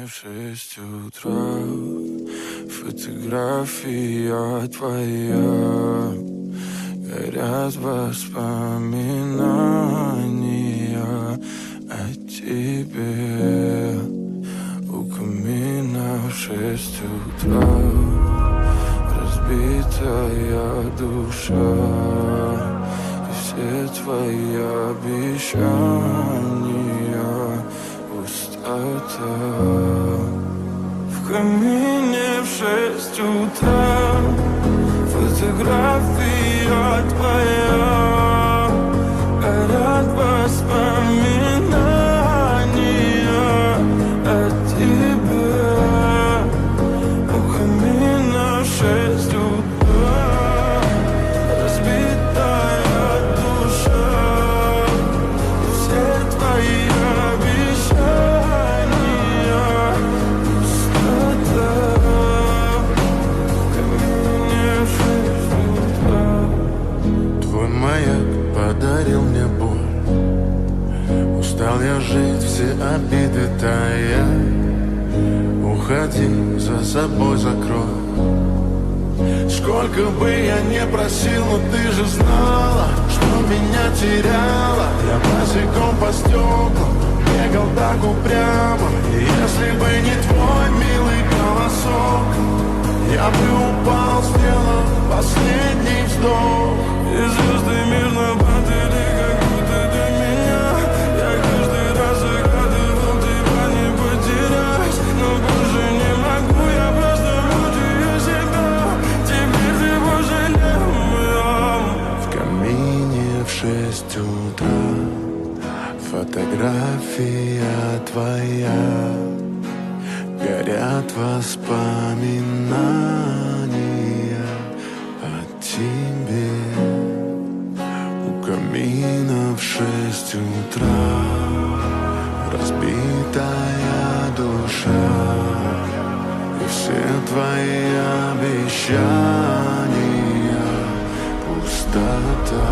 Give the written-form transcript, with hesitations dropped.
в 6 утра. Фотография твоя, горят воспоминания о тебе. У камина в 6 утра, разбитая душа, и все твои обещания пустота. В камине в 6 утра, фотография твоя, горят воспоминания о тебе. У камина в 6 утра, разбитая душа, и все твои обещания пустота. В камине в 6 утра. Твой маяк подарил мне боль. Устал я жить, все обиды тая. Уходи, за собой закрой. Сколько бы я не просил, но ты же знала, что меня теряла. Я босиком по стеклам бегал так упрямо. И если бы не твой милый голосок, я бы упал, сделал последний вздох. И звезды мирно падали, как будто до меня. Я каждый раз загадывал тебя не потерять, но больше не могу, я просто мучаю себя. Теперь ты пожалел меня. В камине в 6 утра, фотография твоя, горят воспоминания о тебе. У камина в 6 утра, разбитая душа, и все твои обещания пустота.